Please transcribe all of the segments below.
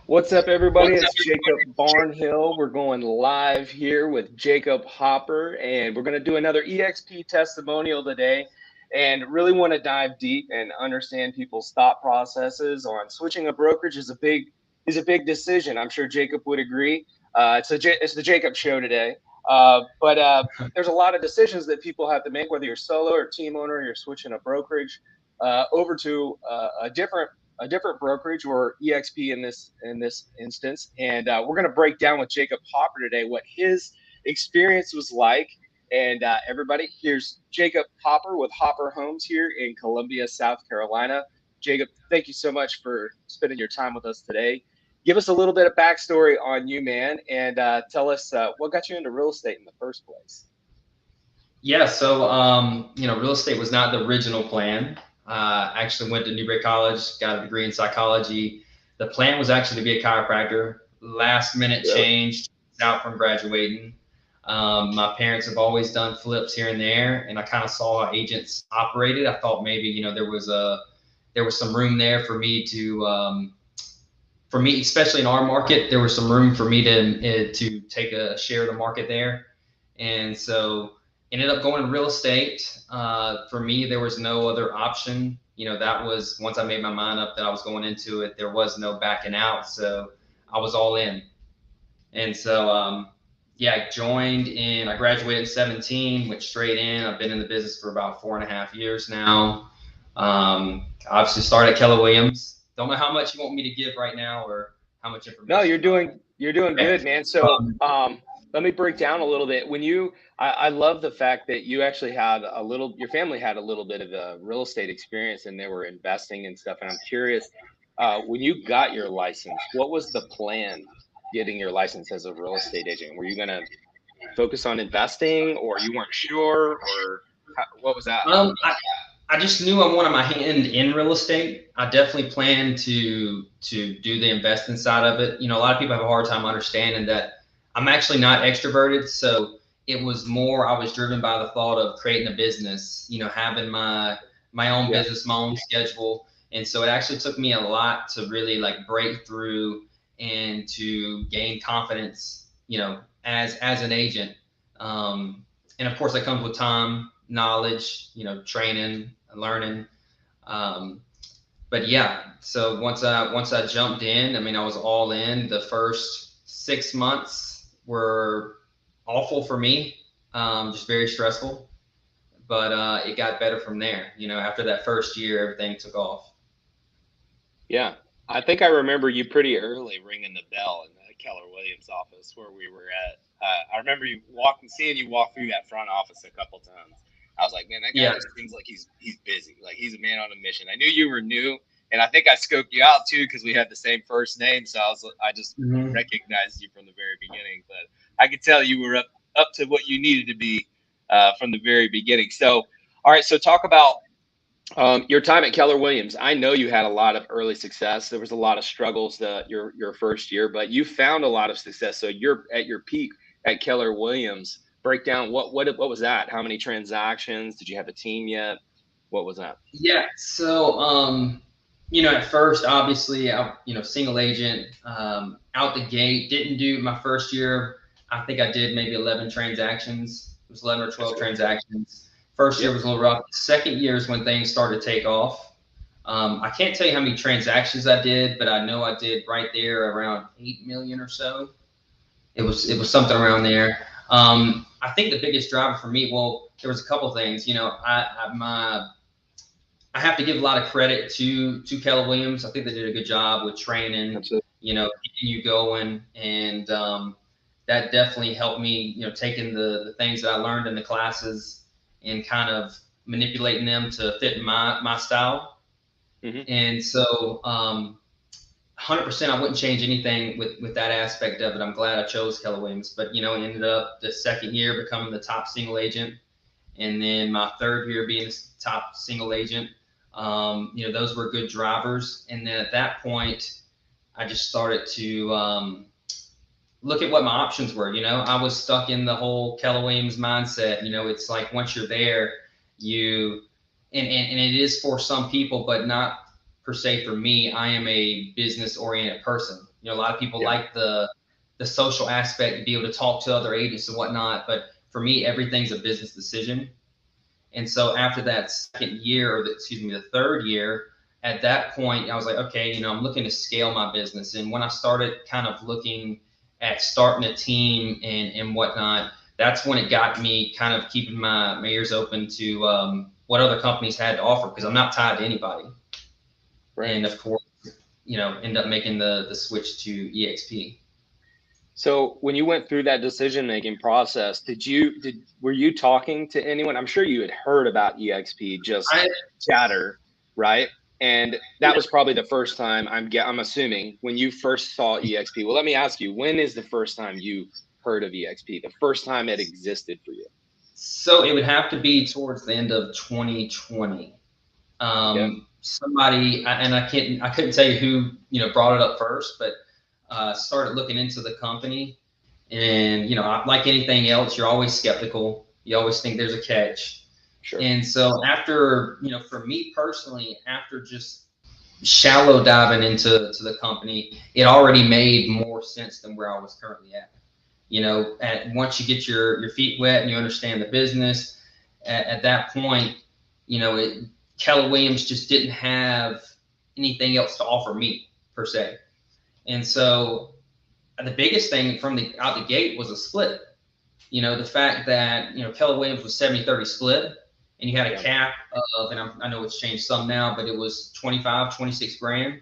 What's up, everybody? It's Jacob Barnhill. We're going live here with Jacob Hopper, and we're going to do another eXp testimonial today, and really want to dive deep and understand people's thought processes on switching a brokerage is a big decision. I'm sure Jacob would agree. It's the Jacob Show today, but there's a lot of decisions that people have to make, whether you're solo or team owner, or you're switching a brokerage over to a different brokerage, or eXp in this instance. And we're going to break down with Jacob Hopper today what his experience was like. And everybody, here's Jacob Hopper with Hopper Homes here in Columbia, South Carolina. Jacob, thank you so much for spending your time with us today. Give us a little bit of backstory on you, man, and tell us what got you into real estate in the first place. Yeah, so real estate was not the original plan. I actually went to Newberry College, got a degree in psychology. The plan was actually to be a chiropractor. Last minute changed out from graduating. My parents have always done flips here and there, and I kind of saw how agents operated. I thought maybe there was some room there for me to especially in our market, there was some room for me to take a share of the market there, and so ended up going to real estate. For me, there was no other option. That was, once I made my mind up that I was going into it, there was no backing out. So I was all in. And so, I joined I graduated in 17, went straight in. I've been in the business for about 4.5 years now. Obviously started at Keller Williams. Don't know how much you want me to give right now or how much information. No, you're doing good, man. So, let me break down a little bit. I love the fact that you actually had your family had a little bit of a real estate experience, and they were investing and stuff. And I'm curious, when you got your license, what was the plan getting your license as a real estate agent? Were you going to focus on investing, or you weren't sure, or what was that? I just knew I wanted my hand in real estate. I definitely planned to do the investing side of it. A lot of people have a hard time understanding that I'm actually not extroverted, so it was more, I was driven by the thought of creating a business, having my own business, my own schedule. And so it actually took me a lot to really break through and to gain confidence, as an agent. And of course that comes with time, knowledge, training and learning. But yeah, so once I jumped in, I was all in. The first 6 months were awful for me, just very stressful, but it got better from there. After that first year, everything took off. Yeah, I think I remember you pretty early ringing the bell in the Keller Williams office where we were at. I remember seeing you walk through that front office a couple times. I was like, man, that guy just seems like he's busy, like he's a man on a mission. I knew you were new, and I think I scoped you out too because we had the same first name, so I just recognized you from the very beginning. But I could tell you were up to what you needed to be from the very beginning. So, all right, so talk about your time at Keller Williams. I know you had a lot of early success. There was a lot of struggles your first year, but you found a lot of success. So you're at your peak at Keller Williams. Break down what was that? How many transactions? Did you have a team yet? What was that? Yeah. So, at first, obviously, single agent, out the gate, didn't do my first year. I think I did maybe 11 transactions. It was 11 or 12 transactions. First year was a little rough. Second year is when things started to take off. I can't tell you how many transactions I did, but I know I did right there around 8 million or so. It was something around there. I think the biggest driver for me, there was a couple things. I have to give a lot of credit to Keller Williams. I think they did a good job with training, keeping you going, and that definitely helped me, taking the things that I learned in the classes and kind of manipulating them to fit my style. And so 100% I wouldn't change anything with that aspect of it. I'm glad I chose Keller Williams, but ended up the second year becoming the top single agent, and then my third year being the top single agent. Those were good drivers. And then at that point, I just started to look at what my options were. I was stuck in the whole Keller Williams mindset. It's like once you're there, and it is for some people, but not per se for me. I am a business oriented person. You know, a lot of people like the social aspect, to be able to talk to other agents and whatnot. But for me, everything's a business decision. And so after that second year, or the third year, at that point, I was like, okay, you know, I'm looking to scale my business. And when I started kind of looking at starting a team and whatnot, that's when it got me kind of keeping my ears open to what other companies had to offer, because I'm not tied to anybody. Right. And of course, you know, end up making the switch to eXp. So when you went through that decision-making process, were you talking to anyone? I'm sure you had heard about eXp, just chatter, right? And that was probably the first time, I'm assuming, when you first saw eXp. Well, let me ask you, when is the first time you heard of eXp? The first time it existed for you? So it would have to be towards the end of 2020. Somebody, and I couldn't tell you who, you know, brought it up first, but started looking into the company. And, you know, like anything else, you're always skeptical. You always think there's a catch. Sure. And so after, you know, for me personally, after just shallow diving into the company, it already made more sense than where I was currently at. You know, once you get your feet wet and you understand the business, at that point, you know, Keller Williams just didn't have anything else to offer me per se. And so the biggest thing from out the gate was a split. You know, the fact that, you know, Keller Williams was 70-30 split, and you had a cap of, and I know it's changed some now, but it was 26 grand.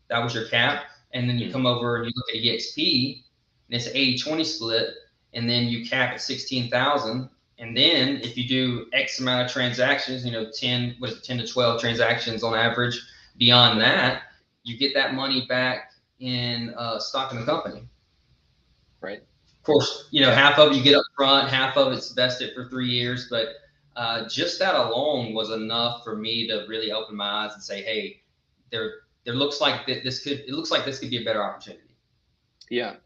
That was your cap. And then you come over and you look at eXp, and it's an 80-20 split, and then you cap at 16,000. And then if you do X amount of transactions, you know, 10 to 12 transactions on average, beyond that, you get that money back in stock in the company. Right. Of course, you know, half of it you get up front, half of it's vested for 3 years, but just that alone was enough for me to really open my eyes and say, hey, there looks like this could be a better opportunity. Yeah.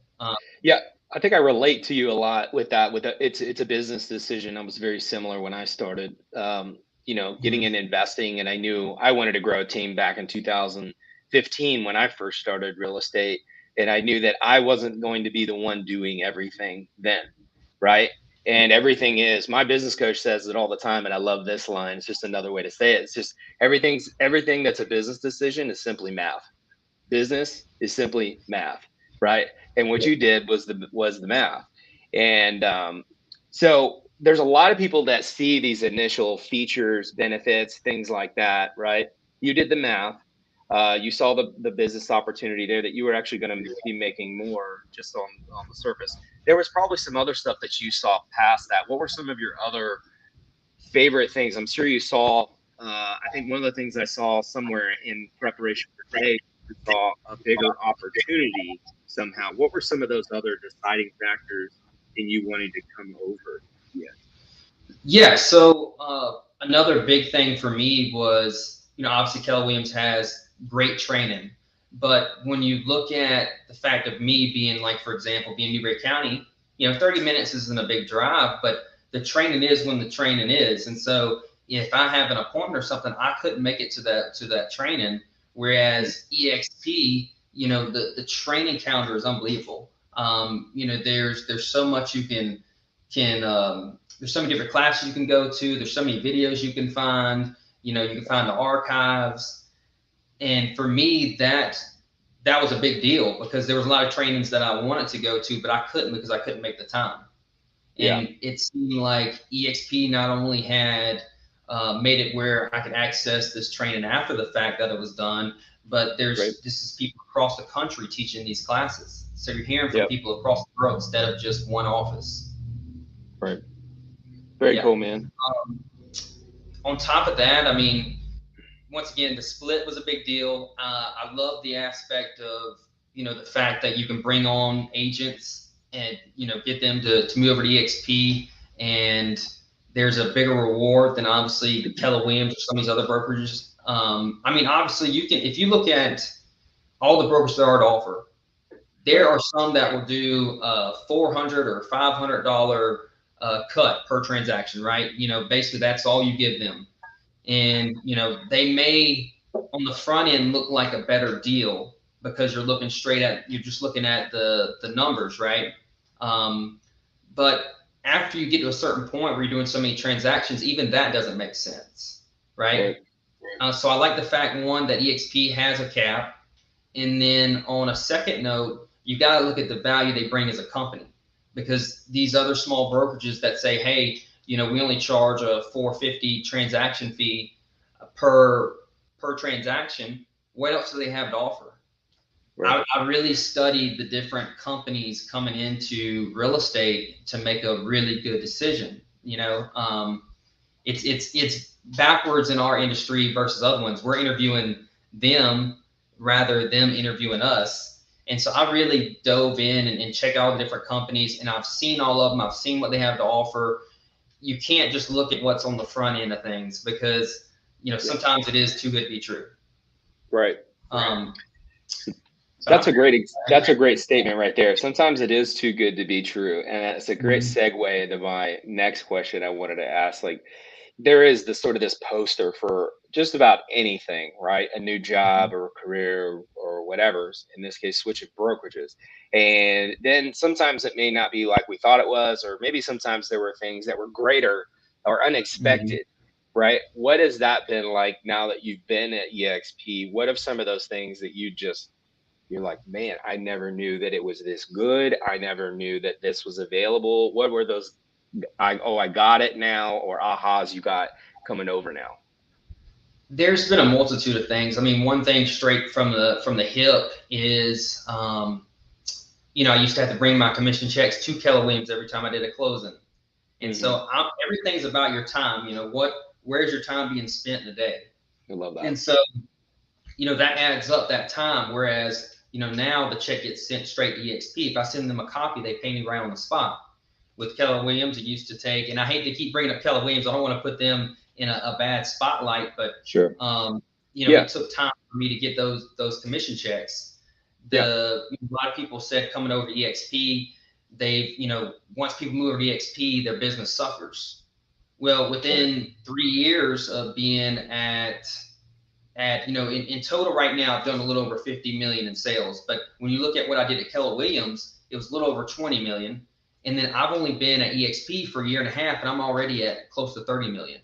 Yeah. I think I relate to you a lot with that. It's a business decision. I was very similar when I started, you know, getting in investing, and I knew I wanted to grow a team back in 2015 when I first started real estate. And I knew that I wasn't going to be the one doing everything then, right? And everything is, my business coach says it all the time, and I love this line. It's just another way to say it. It's just everything that's a business decision is simply math. Business is simply math, right? And what you did was the math. And so there's a lot of people that see these initial features, benefits, things like that, right? You did the math. You saw the business opportunity there, that you were actually going to be making more just on the surface. There was probably some other stuff that you saw past that. What were some of your other favorite things? I'm sure you saw, I think one of the things I saw somewhere in preparation for today, you saw a bigger opportunity somehow. What were some of those other deciding factors in you wanting to come over? Yeah. So another big thing for me was, you know, obviously Keller Williams has great training, but when you look at the fact of me being, like, for example, being Newberry County, you know, 30 minutes isn't a big drive, but the training is when the training is. And so if I have an appointment or something, I couldn't make it to that training. Whereas eXp, you know, the training calendar is unbelievable. You know, there's so much you can there's so many different classes you can go to. There's so many videos you can find. You know, you can find the archives. And for me, that was a big deal, because there was a lot of trainings that I wanted to go to, but I couldn't because I couldn't make the time. And it seemed like eXp not only had made it where I could access this training after the fact that it was done, but this is people across the country teaching these classes. So you're hearing from people across the world instead of just one office. Right. Very cool, man. On top of that, I mean, once again, the split was a big deal. I love the aspect of, you know, the fact that you can bring on agents and, you know, get them to move over to eXp, and there's a bigger reward than obviously the Keller Williams or some of these other brokerages. I mean, obviously you can, if you look at all the brokers that are to offer, there are some that will do $400 or $500 cut per transaction, right? You know, basically that's all you give them. And, you know, they may on the front end look like a better deal, because you're just looking at the numbers, right? But after you get to a certain point where you're doing so many transactions, even that doesn't make sense, right? So I like the fact, one, that eXp has a cap. And then on a second note, you got to look at the value they bring as a company, because these other small brokerages that say, hey, we only charge a $4.50 transaction fee per transaction, what else do they have to offer? Right. I really studied the different companies coming into real estate to make a really good decision. It's backwards in our industry versus other ones. We're interviewing them rather them interviewing us. And so I really dove in and checked out all the different companies, and I've seen all of them. I've seen what they have to offer. You can't just look at what's on the front end of things, because sometimes it is too good to be true. Right. That's a great statement right there. Sometimes it is too good to be true. And that's a great segue into my next question I wanted to ask. Like, there is this poster for just about anything, right? A new job or a career or whatever, in this case, switching brokerages. And then sometimes it may not be like we thought it was, or maybe sometimes there were things that were greater or unexpected, right? What has that been like now that you've been at eXp? What are some of those things that you're like, man, I never knew that it was this good. I never knew that this was available. What were those, I got it now, or ahas you got coming over now? There's been a multitude of things. I mean, one thing straight from the hip is, I used to have to bring my commission checks to Keller Williams every time I did a closing. And so everything's about your time. Where's your time being spent in a day? I love that. And so, that adds up, that time. Whereas, now the check gets sent straight to eXp. If I send them a copy, they pay me right on the spot. With Keller Williams, it used to take, and I hate to keep bringing up Keller Williams. I don't want to put them in a bad spotlight, but sure. It took time for me to get those commission checks. A lot of people said coming over to eXp, once people move over to eXp, their business suffers. Well, within 3 years of being at in total right now, I've done a little over 50 million in sales. But when you look at what I did at Keller Williams, it was a little over 20 million. And then I've only been at eXp for a year and a half, and I'm already at close to 30 million.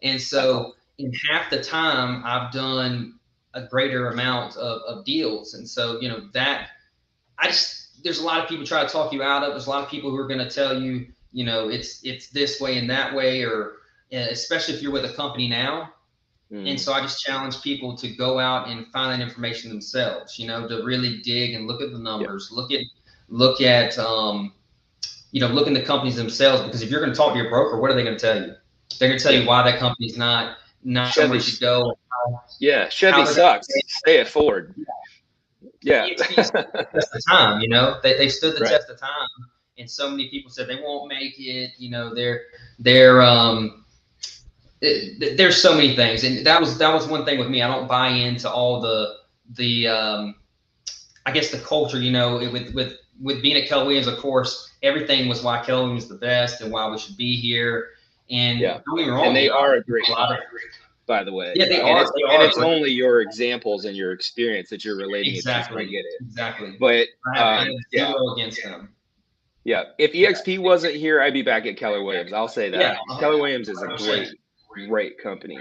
And so in half the time, I've done a greater amount of deals. And so, there's a lot of people try to talk you out of it. There's a lot of people who are going to tell you, it's this way and that way, or especially if you're with a company now. And so I just challenge people to go out and find that information themselves, to really dig and look at the numbers, look at look into companies themselves, because if you're going to talk to your broker, what are they going to tell you? They're going to tell you why that company's not somewhere you should go. Chevy sucks. Stay at Ford. They stood the time, they stood the test of time, and so many people said they won't make it. There's so many things, and that was one thing with me. I don't buy into all the I guess the culture, with being at Keller Williams. Of course, everything was why Keller Williams is the best and why we should be here. And don't get me wrong, and they are a great company, by the way. Yeah, they are. And it's only your examples and your experience that you're relating exactly. it to. I get it. Exactly. But I have zero against them. Yeah, if eXp wasn't here, I'd be back at Keller Williams. I'll say that. Keller Williams is a great company.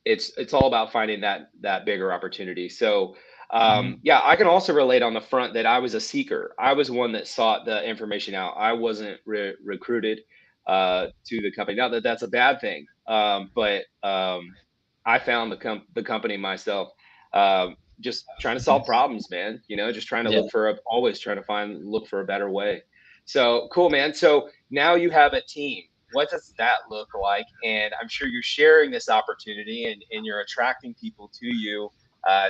It's all about finding that bigger opportunity. So I can also relate on the front that I was a seeker. I was one that sought the information out. I wasn't recruited to the company. Not that that's a bad thing, but I found the company myself, just trying to solve problems, man. Just trying to always trying to look for a better way. So cool, man. So now you have a team. What does that look like? And I'm sure you're sharing this opportunity and you're attracting people to you,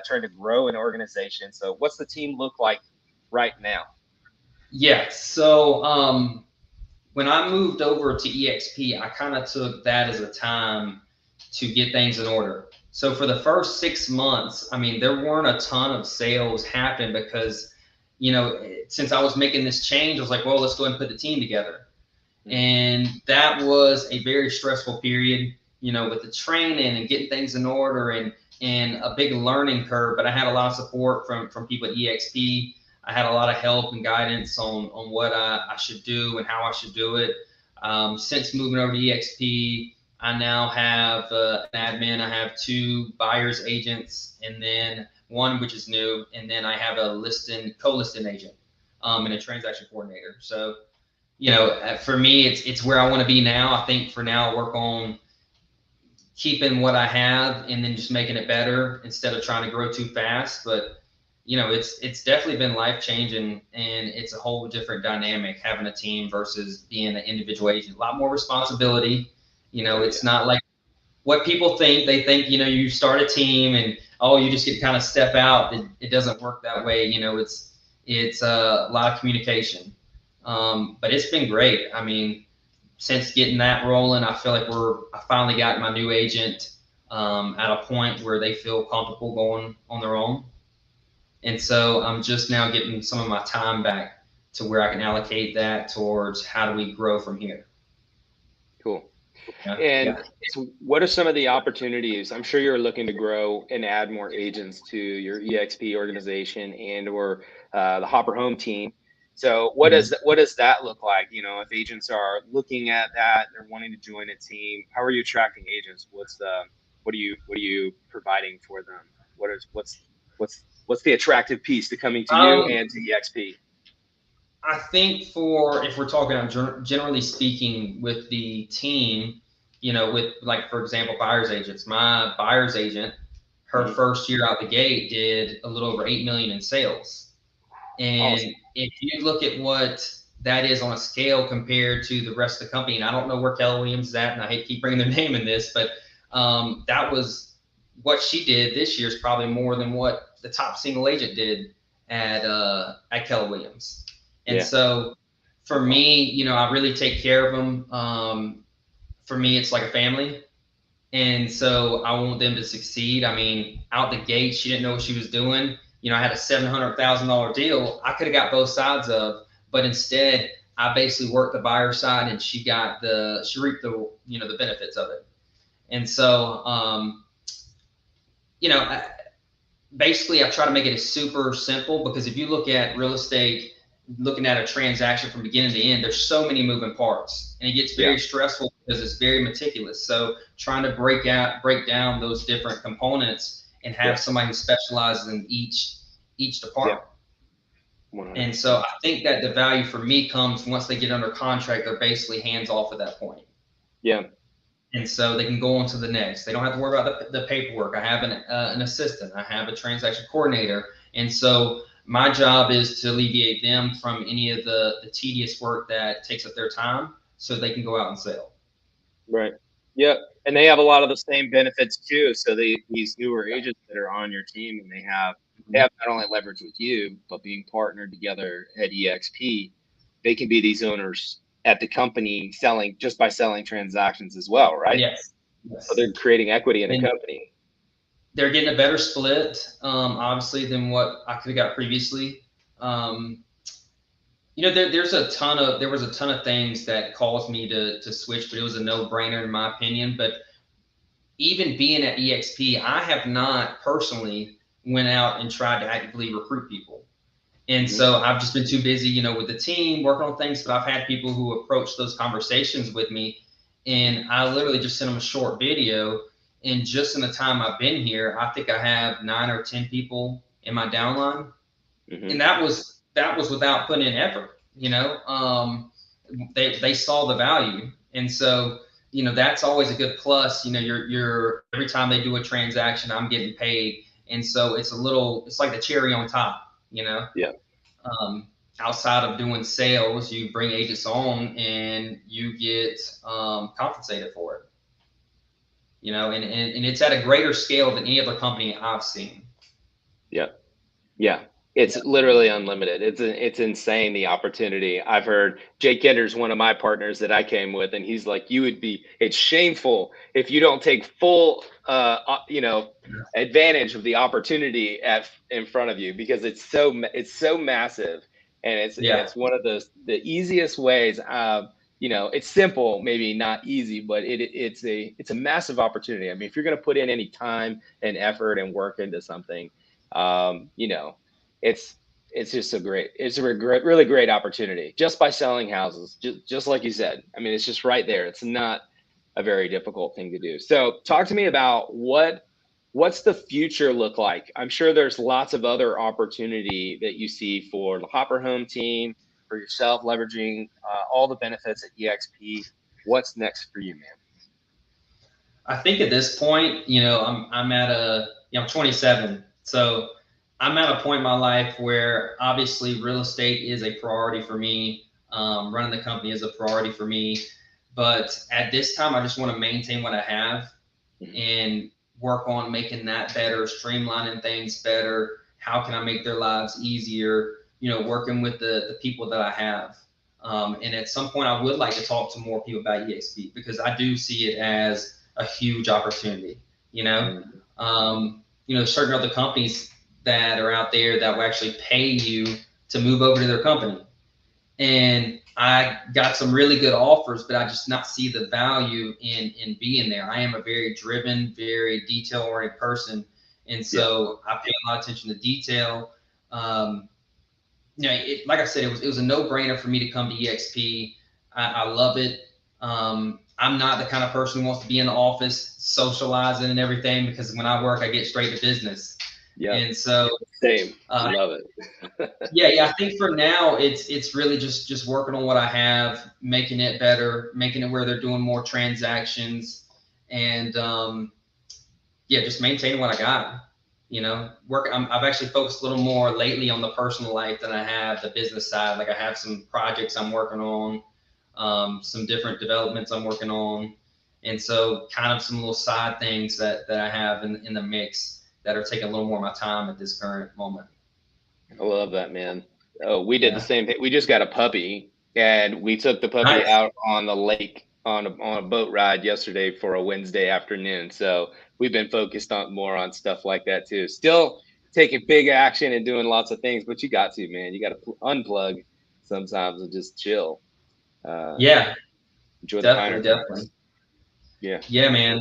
trying to grow an organization. So what's the team look like right now? Yeah. So when I moved over to eXp, I kind of took that as a time to get things in order. So for the first 6 months, there weren't a ton of sales happening because, since I was making this change, I was like, well, let's go ahead and put the team together. And that was a very stressful period, with the training and getting things in order and and a big learning curve, but I had a lot of support from people at eXp. I had a lot of help and guidance on what I should do and how I should do it. Since moving over to eXp, I now have an admin. I have 2 buyers agents, and then one which is new, and then I have a co-listing agent, and a transaction coordinator. So, for me, it's where I want to be now. I think for now, I'll work on keeping what I have and then just making it better instead of trying to grow too fast. But it's definitely been life changing, and it's a whole different dynamic having a team versus being an individual agent. A lot more responsibility. It's not like what people think. They think, you start a team and, you just get to kind of step out. It doesn't work that way. It's a lot of communication. But it's been great. I mean, since getting that rolling, I feel like I finally got my new agent at a point where they feel comfortable going on their own. And so I'm just now getting some of my time back to where I can allocate that towards how do we grow from here. Cool. And so what are some of the opportunities? I'm sure you're looking to grow and add more agents to your eXp organization and or the Hopper Home team. So what does that look like? If agents are looking at that, they're wanting to join a team, how are you attracting agents? What are you providing for them? What's the attractive piece to coming to you and to eXp? I think if we're talking generally speaking with the team, with, like, for example, buyer's agents, my buyer's agent, her first year out the gate did a little over 8 million in sales. And awesome. If you look at what that is on a scale compared to the rest of the company, and I don't know where Keller Williams is at, and I hate to keep bringing their name in this, but that was what she did this year is probably more than what the top single agent did at Keller Williams. And so for me, I really take care of them. For me, it's like a family. And so I want them to succeed. I mean, out the gate, she didn't know what she was doing. I had a $700,000 deal I could have got both sides of, but instead I basically worked the buyer side and she reaped the benefits of it. And so, basically I try to make it super simple, because if you look at real estate, looking at a transaction from beginning to end, there's so many moving parts, and it gets very stressful because it's very meticulous. So trying to break down those different components and have somebody who specializes in each department. And so I think that the value for me comes once they get under contract, they're basically hands off at that point. Yeah. And so they can go on to the next. They don't have to worry about the paperwork. I have an assistant. I have a transaction coordinator. And so my job is to alleviate them from any of the tedious work that takes up their time so they can go out and sell. Right. Yep. And they have a lot of the same benefits too. So these newer agents that are on your team, and they have not only leverage with you, but being partnered together at eXp, they can be these owners at the company just by selling transactions as well, right? Yes. So they're creating equity in the company. They're getting a better split, obviously, than what I could have got previously. There was a ton of things that caused me to switch, but it was a no-brainer in my opinion. But even being at eXp, I have not personally went out and tried to actively recruit people. And so I've just been too busy, with the team working on things, but I've had people who approach those conversations with me, and I literally just sent them a short video. And just in the time I've been here, I think I have 9 or 10 people in my downline. And that was without putting in effort, they saw the value. And so, that's always a good plus. You're every time they do a transaction, I'm getting paid. And so it's like the cherry on top, Yeah. Outside of doing sales, you bring agents on and you get compensated for it. And it's at a greater scale than any other company I've seen. Yeah. It's literally unlimited. It's insane, the opportunity. I've heard Jake Kinder's one of my partners that I came with, and he's like, it's shameful if you don't take full, advantage of the opportunity in front of you, because it's so massive, and it's one of the easiest ways. it's simple, maybe not easy, but it's a massive opportunity. I mean, if you're going to put in any time and effort and work into something, it's just it's a really great opportunity just by selling houses, just like you said. I mean, it's just right there. It's not a very difficult thing to do. So talk to me about what's the future look like? I'm sure there's lots of other opportunity that you see for the Hopper Home team, for yourself, leveraging all the benefits at eXp. What's next for you, man? I think at this point, I'm at I'm 27, so I'm at a point in my life where obviously real estate is a priority for me. Running the company is a priority for me, but at this time, I just want to maintain what I have and work on making that better, streamlining things better. How can I make their lives easier? Working with the people that I have. And at some point, I would like to talk to more people about eXp because I do see it as a huge opportunity. There's certain other companies that are out there that will actually pay you to move over to their company. And I got some really good offers, but I just not see the value in being there. I am a very driven, very detail-oriented person. And so I pay a lot of attention to detail. Like I said, it was a no-brainer for me to come to eXp. I love it. I'm not the kind of person who wants to be in the office socializing and everything, because when I work, I get straight to business. Yeah. And so same. I love it. yeah. I think for now, it's really just working on what I have, making it better, making it where they're doing more transactions, and just maintaining what I got. I've actually focused a little more lately on the personal life than I have the business side. Like I have some projects I'm working on, some different developments I'm working on. And so kind of some little side things that I have in the mix that are taking a little more of my time at this current moment. I love that, man. Oh, we did the same thing. We just got a puppy, and we took the puppy out on the lake on a boat ride yesterday for a Wednesday afternoon. So we've been focused more on stuff like that too. Still taking big action and doing lots of things, but you got to, man. You got to unplug sometimes and just chill. Enjoy the finer things. Yeah, man.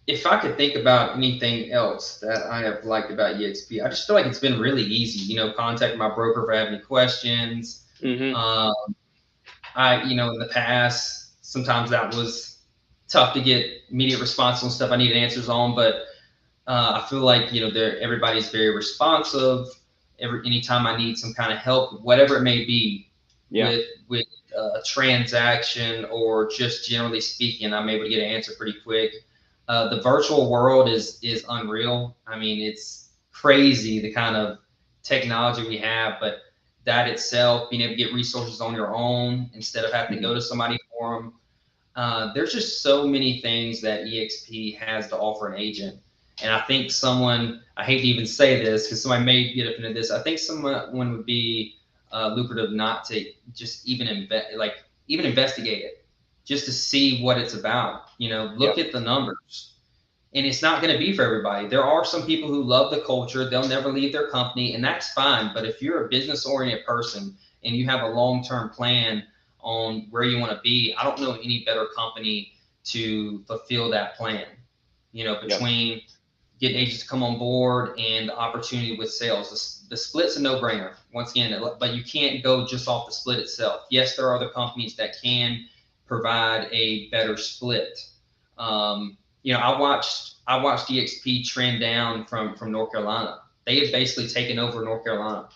If I could think about anything else that I have liked about eXp, I just feel like it's been really easy. Contact my broker if I have any questions. In the past, sometimes that was tough to get immediate response on stuff I needed answers on, but I feel like everybody's very responsive. Anytime I need some kind of help, whatever it may be, with a transaction or just generally speaking, I'm able to get an answer pretty quick. The virtual world is unreal. I mean, it's crazy the kind of technology we have, but that itself, being able to get resources on your own instead of having to go to somebody for them. There's just so many things that eXp has to offer an agent. And I think I hate to even say this because somebody may get up into this, I think someone would be lucrative not to just even investigate it, just to see what it's about. Look at the numbers. And it's not going to be for everybody. There are some people who love the culture. They'll never leave their company, and that's fine. But if you're a business-oriented person and you have a long-term plan on where you want to be, I don't know any better company to fulfill that plan. Between getting agents to come on board and the opportunity with sales. The split's a no-brainer, once again, but you can't go just off the split itself. Yes, there are other companies that can provide a better split. I watched eXp trend down from North Carolina. They have basically taken over North Carolina.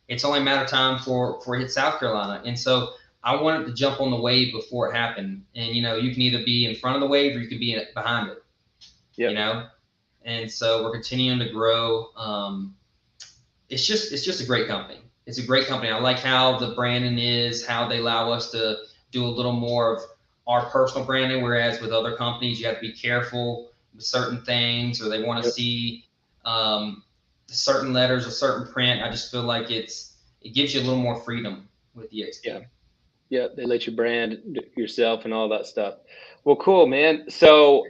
It's only a matter of time for it hit South Carolina. And so I wanted to jump on the wave before it happened. And, you can either be in front of the wave or you can be behind it, And so we're continuing to grow. It's just a great company. It's a great company. I like how the branding is, how they allow us to do a little more of our personal branding, whereas with other companies, you have to be careful with certain things, or they want to see certain letters or certain print. I just feel like it gives you a little more freedom with eXp. Yeah, they let you brand yourself and all that stuff. Well, cool, man. So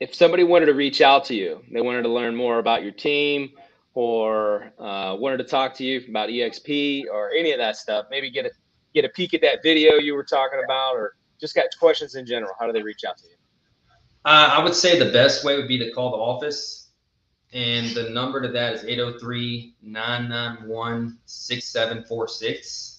if somebody wanted to reach out to you, they wanted to learn more about your team, or wanted to talk to you about eXp or any of that stuff, maybe get get a peek at that video you were talking about, or just got questions in general, how do they reach out to you? I would say the best way would be to call the office, and the number to that is 803-991-6746.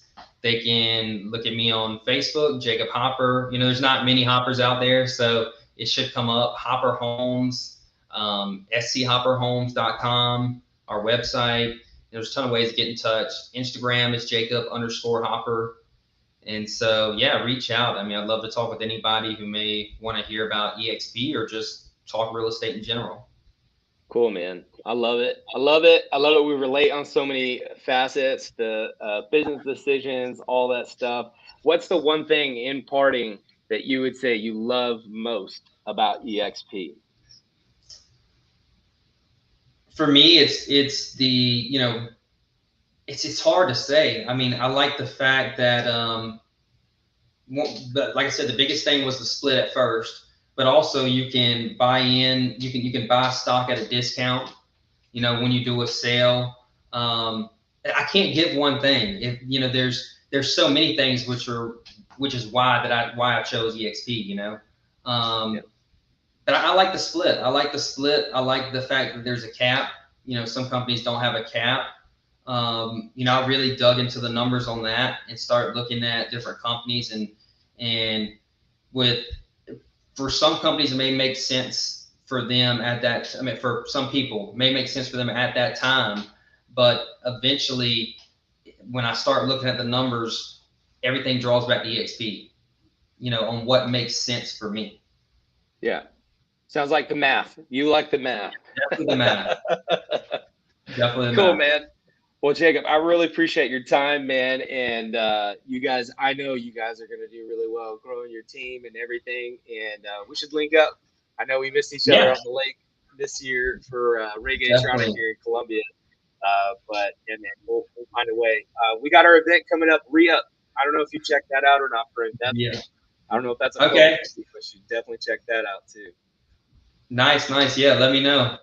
They can look at me on Facebook, Jacob Hopper. You know, there's not many Hoppers out there, so it should come up. Hopper Homes, schopperhomes.com, our website. There's a ton of ways to get in touch. Instagram is Jacob_Hopper. And so, yeah, reach out. I mean, I'd love to talk with anybody who may want to hear about eXp or just talk real estate in general. Cool, man. I love it. I love it. I love it. We relate on so many facets, the business decisions, all that stuff. What's the one thing in parting that you would say you love most about eXp? For me, it's the, you know, it's hard to say. I mean, I like the fact that, but like I said, the biggest thing was the split at first, but also you can buy in, you can buy stock at a discount, you know, when you do a sale. I can't give one thing. If, you know, there's so many things which is why I chose eXp, you know. Yeah. But I like the split. I like the split. I like the fact that there's a cap. You know, some companies don't have a cap. You know, I really dug into the numbers on that and started looking at different companies, and for some companies it may make sense for them at that. I mean, for some people it may make sense for them at that time, but eventually, when I start looking at the numbers, everything draws back to eXp. You know, on what makes sense for me. Yeah, sounds like the math. You like the math. Definitely the math. Definitely the cool, math. Man. Well, Jacob, I really appreciate your time, man. And you guys, I know you guys are going to do really well growing your team and everything. And we should link up. I know we missed each other on the lake this year for Reggae Tournament here in Columbia. But and then we'll find a way. We got our event coming up, Re-Up. I don't know if you checked that out or not, friend. Yeah. I don't know if that's a okay, but you should definitely check that out too. Nice. Yeah, let me know.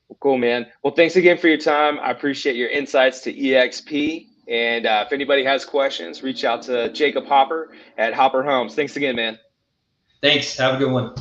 Well, cool, man. Well, thanks again for your time. I appreciate your insights to eXp. And if anybody has questions, reach out to Jacob Hopper at Hopper Homes. Thanks again, man. Thanks. Have a good one.